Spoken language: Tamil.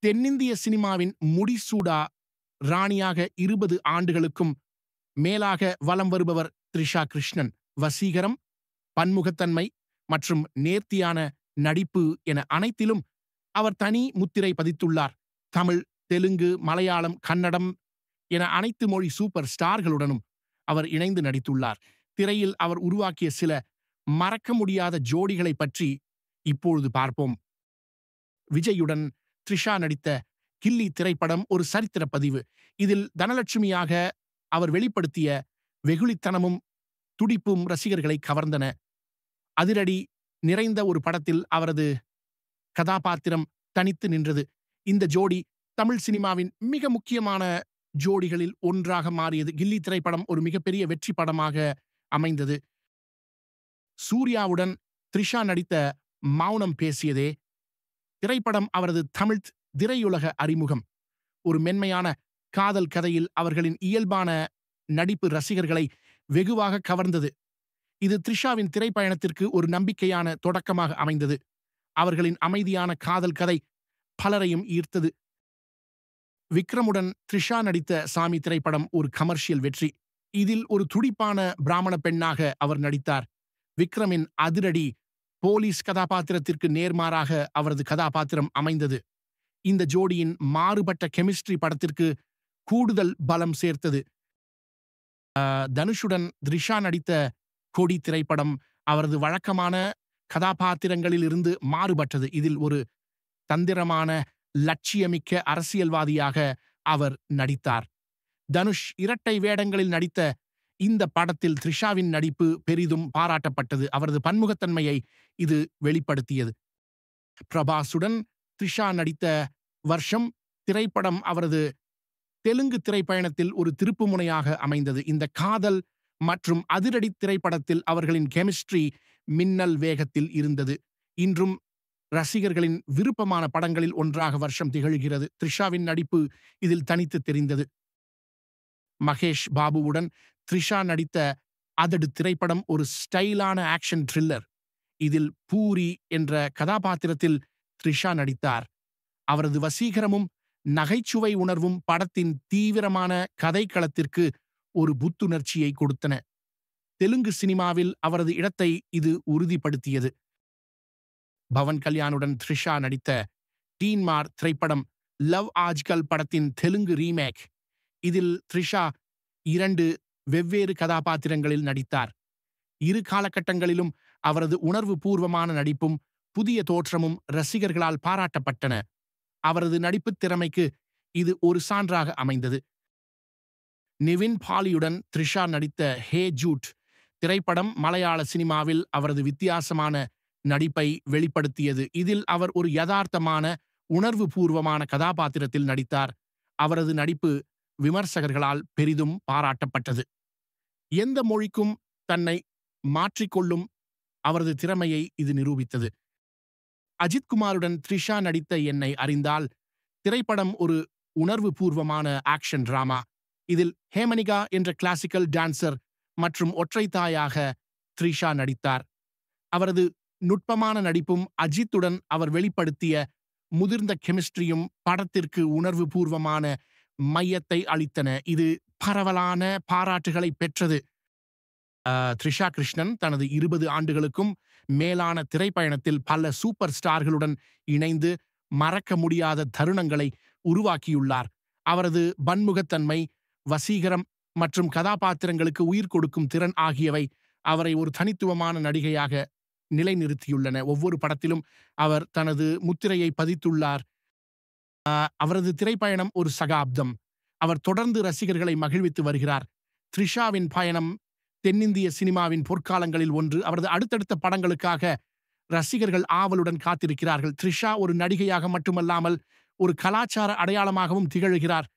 தென்னிந்திய சினிமாவின் முடிசூடா ராணியாக 20 ஆண்டுகளுக்கும் மேலாக வலம் வருபவர் த்ரிஷா கிருஷ்ணன். வசீகரம், பன்முகத்தன்மை மற்றும் நேர்த்தியான நடிப்பு என அனைத்திலும் அவர் தனி முத்திரை பதித்துள்ளார். தமிழ், தெலுங்கு, மலையாளம், கன்னடம் என அனைத்து மொழி சூப்பர் ஸ்டார்களுடனும் அவர் இணைந்து நடித்துள்ளார். திரையில் அவர் உருவாக்கிய சில மறக்க முடியாத ஜோடிகளை பற்றி இப்பொழுது பார்ப்போம். விஜயுடன் த்ரிஷா நடித்த கில்லி திரைப்படம் ஒரு சரித்திர பதிவு. இதில் தனலட்சுமியாக அவர் வெளிப்படுத்திய வெகுளித்தனமும் துடிப்பும் ரசிகர்களை கவர்ந்தன. அதிரடி நிறைந்த ஒரு படத்தில் அவரது கதாபாத்திரம் தனித்து நின்றது. இந்த ஜோடி தமிழ் சினிமாவின் மிக முக்கியமான ஜோடிகளில் ஒன்றாக மாறியது. கில்லி திரைப்படம் ஒரு மிகப்பெரிய வெற்றி படமாக அமைந்தது. சூர்யாவுடன் த்ரிஷா நடித்த மௌனம் பேசியதே திரைப்படம் அவரது தமிழ் திரையுலக அறிமுகம். ஒரு மென்மையான காதல் கதையில் அவர்களின் இயல்பான நடிப்பு ரசிகர்களை வெகுவாக கவர்ந்தது. இது த்ரிஷாவின் திரைப்பயணத்திற்கு ஒரு நம்பிக்கையான தொடக்கமாக அமைந்தது. அவர்களின் அமைதியான காதல் கதை பலரையும் ஈர்த்தது. விக்ரமுடன் த்ரிஷா நடித்த சாமி திரைப்படம் ஒரு கமர்ஷியல் வெற்றி. இதில் ஒரு துடிப்பான பிராமண பெண்ணாக அவர் நடித்தார். விக்ரமின் அதிரடி போலீஸ் கதாபாத்திரத்திற்கு நேர்மாறாக அவரது கதாபாத்திரம் அமைந்தது. இந்த ஜோடியின் மாறுபட்ட கெமிஸ்ட்ரி படத்திற்கு கூடுதல் பலம் சேர்த்தது. தனுஷுடன் த்ரிஷா நடித்த கொடி திரைப்படம் அவரது வழக்கமான கதாபாத்திரங்களில் இருந்து மாறுபட்டது. இதில் ஒரு தந்திரமான லட்சியமிக்க அரசியல்வாதியாக அவர் நடித்தார். தனுஷ் இரட்டை வேடங்களில் நடித்த இந்த படத்தில் த்ரிஷாவின் நடிப்பு பெரிதும் பாராட்டப்பட்டது. அவரது பன்முகத்தன்மையை இது வெளிப்படுத்தியது. பிரபாசுடன் த்ரிஷா நடித்த வருஷம் திரைப்படம் அவரது தெலுங்கு திரைப்பயணத்தில் ஒரு திருப்புமுனையாக அமைந்தது. இந்த காதல் மற்றும் அதிரடி திரைப்படத்தில் அவர்களின் கெமிஸ்ட்ரி மின்னல் வேகத்தில் இருந்தது. இன்றும் ரசிகர்களின் விருப்பமான படங்களில் ஒன்றாக வருஷம் திகழ்கிறது. த்ரிஷாவின் நடிப்பு இதில் தனித்து தெரிந்தது. மகேஷ் பாபுவுடன் த்ரிஷா நடித்த அதடு திரைப்படம் ஒரு ஸ்டைலான ஆக்ஷன் த்ரில்லர். இதில் பூரி என்ற கதாபாத்திரத்தில் த்ரிஷா நடித்தார். அவரது வசீகரமும் நகைச்சுவை உணர்வும் படத்தின் தீவிரமான கதைக்களத்திற்கு ஒரு புத்துணர்ச்சியை கொடுத்தன. தெலுங்கு சினிமாவில் அவரது இடத்தை இது உறுதிப்படுத்தியது. பவன் கல்யாணுடன் த்ரிஷா நடித்த டீன்மார் திரைப்படம் லவ் ஆஜ்கல் படத்தின் தெலுங்கு ரீமேக். இதில் த்ரிஷா 2 வெவ்வேறு கதாபாத்திரங்களில் நடித்தார். இரு காலகட்டங்களிலும் அவரது உணர்வு பூர்வமான நடிப்பும் புதிய தோற்றமும் ரசிகர்களால் பாராட்டப்பட்டன. அவரது நடிப்புத் திறமைக்கு இது ஒரு சான்றாக அமைந்தது. நிவின் பாலியுடன் த்ரிஷா நடித்த ஹே ஜூட் திரைப்படம் மலையாள சினிமாவில் அவரது வித்தியாசமான நடிப்பை வெளிப்படுத்தியது. இதில் அவர் ஒரு யதார்த்தமான உணர்வு பூர்வமான கதாபாத்திரத்தில் நடித்தார். அவரது நடிப்பு விமர்சகர்களால் பெரிதும் பாராட்டப்பட்டது. எந்த மொழிக்கும் தன்னை மாற்றிக்கொள்ளும் அவரது திறமையை இது நிரூபித்தது. அஜித் குமாருடன் த்ரிஷா நடித்த என்னை அறிந்தால் திரைப்படம் ஒரு உணர்வு பூர்வமான ஆக்ஷன் டிராமா. இதில் ஹேமனிகா என்ற கிளாசிக்கல் டான்சர் மற்றும் ஒற்றைத்தாயாக த்ரிஷா நடித்தார். அவரது நுட்பமான நடிப்பும் அஜித்துடன் அவர் வெளிப்படுத்திய முதிர்ந்த கெமிஸ்ட்ரியும் படத்திற்கு உணர்வு பூர்வமான மையத்தை அளித்தன. இது பரவலான பாராட்டுகளை பெற்றது. த்ரிஷா கிருஷ்ணன் தனது 20 ஆண்டுகளுக்கும் மேலான திரைப்பயணத்தில் பல சூப்பர் ஸ்டார்களுடன் இணைந்து மறக்க முடியாத தருணங்களை உருவாக்கியுள்ளார். அவரது பன்முகத்தன்மை, வசீகரம் மற்றும் கதாபாத்திரங்களுக்கு உயிர் கொடுக்கும் திறன் ஆகியவை அவரை ஒரு தனித்துவமான நடிகையாக நிலைநிறுத்தியுள்ளன. ஒவ்வொரு படத்திலும் அவர் தனது முத்திரையை பதித்துள்ளார். அவரது திரைப்பயணம் ஒரு சகாப்தம். அவர் தொடர்ந்து ரசிகர்களை மகிழ்வித்து வருகிறார். த்ரிஷாவின் பயணம் தென்னிந்திய சினிமாவின் பொற்காலங்களில் ஒன்று. அவரது அடுத்தடுத்த படங்களுக்காக ரசிகர்கள் ஆவலுடன் காத்திருக்கிறார்கள். த்ரிஷா ஒரு நடிகையாக மட்டுமல்லாமல் ஒரு கலாச்சார அடையாளமாகவும் திகழ்கிறார்.